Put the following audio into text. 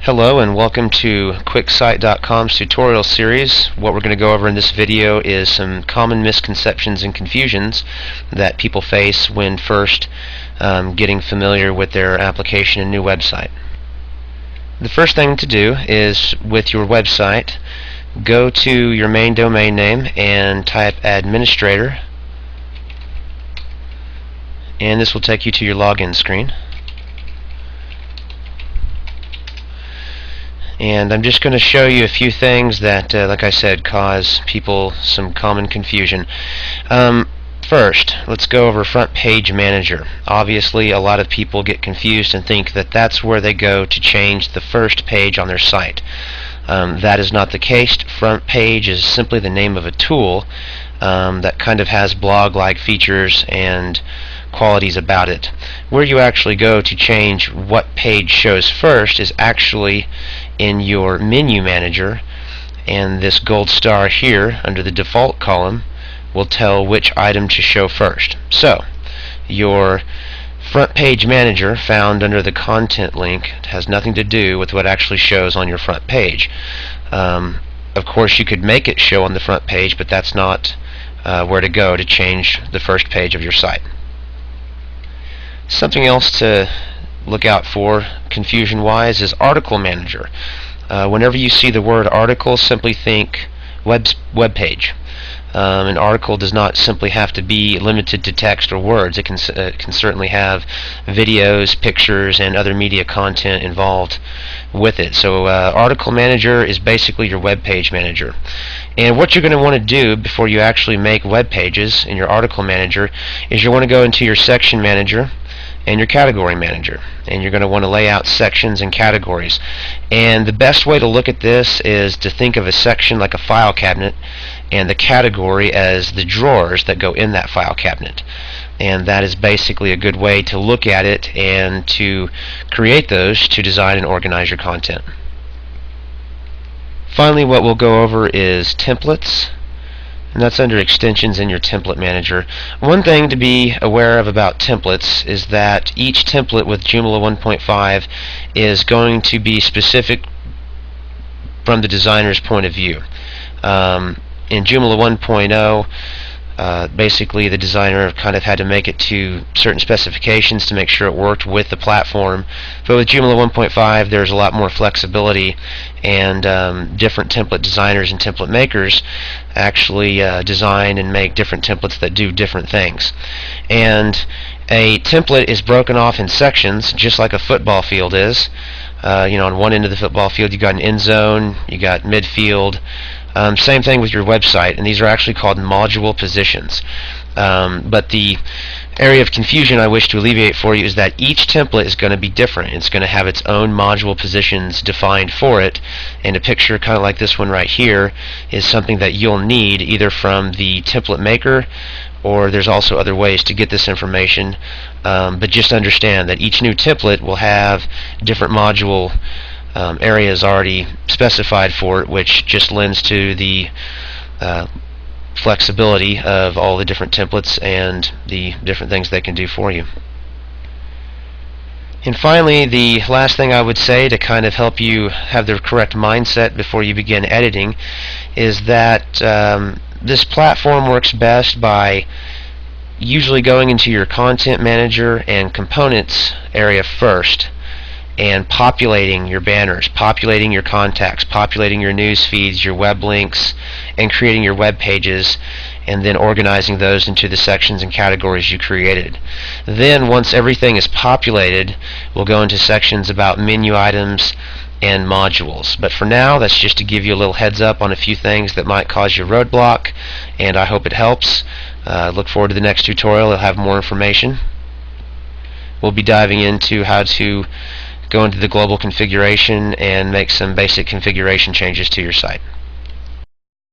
Hello and welcome to QuickSite.com's tutorial series. What we're going to go over in this video is some common misconceptions and confusions that people face when first getting familiar with their application and new website. The first thing to do is, with your website, go to your main domain name and type administrator, and this will take you to your login screen. And I'm just going to show you a few things that, like I said, cause people some common confusion. First, let's go over Front Page Manager. Obviously, a lot of people get confused and think that that's where they go to change the first page on their site. That is not the case. Front Page is simply the name of a tool that kind of has blog-like features and qualities about it. Where you actually go to change what page shows first is actually in your menu manager, and this gold star here under the default column will tell which item to show first. So your Front Page Manager found under the content link has nothing to do with what actually shows on your front page. Of course, you could make it show on the front page, but that's not where to go to change the first page of your site. Something else to look out for confusion-wise is Article Manager. Whenever you see the word article, simply think web page. An article does not simply have to be limited to text or words. It can certainly have videos, pictures, and other media content involved with it. So Article Manager is basically your web page manager. And what you're going to want to do before you actually make web pages in your Article Manager is you want to go into your Section Manager and your Category Manager, and you're going to want to lay out sections and categories. And the best way to look at this is to think of a section like a file cabinet and the category as the drawers that go in that file cabinet. And that is basically a good way to look at it and to create those to design and organize your content. Finally, what we'll go over is templates, and that's under extensions in your template manager. One thing to be aware of about templates is that each template with Joomla 1.5 is going to be specific from the designer's point of view. In Joomla 1.0, basically the designer kind of had to make it to certain specifications to make sure it worked with the platform. But with Joomla 1.5, there's a lot more flexibility, and different template designers and template makers actually design and make different templates that do different things. And a template is broken off in sections, just like a football field is. On one end of the football field you got an end zone, you got midfield. Same thing with your website, and these are actually called module positions. But the area of confusion I wish to alleviate for you is that each template is going to be different. It's going to have its own module positions defined for it, and a picture kind of like this one right here is something that you'll need either from the template maker, or there's also other ways to get this information. But just understand that each new template will have different module areas already specified for it, which just lends to the flexibility of all the different templates and the different things they can do for you. And finally, the last thing I would say to kind of help you have the correct mindset before you begin editing is that this platform works best by usually going into your content manager and components area first and populating your banners, populating your contacts, populating your news feeds, your web links, and creating your web pages, and then organizing those into the sections and categories you created. Then once everything is populated, we'll go into sections about menu items and modules. But for now, that's just to give you a little heads up on a few things that might cause you roadblock, and I hope it helps. Look forward to the next tutorial. It'll have more information. We'll be diving into how to go into the global configuration and make some basic configuration changes to your site.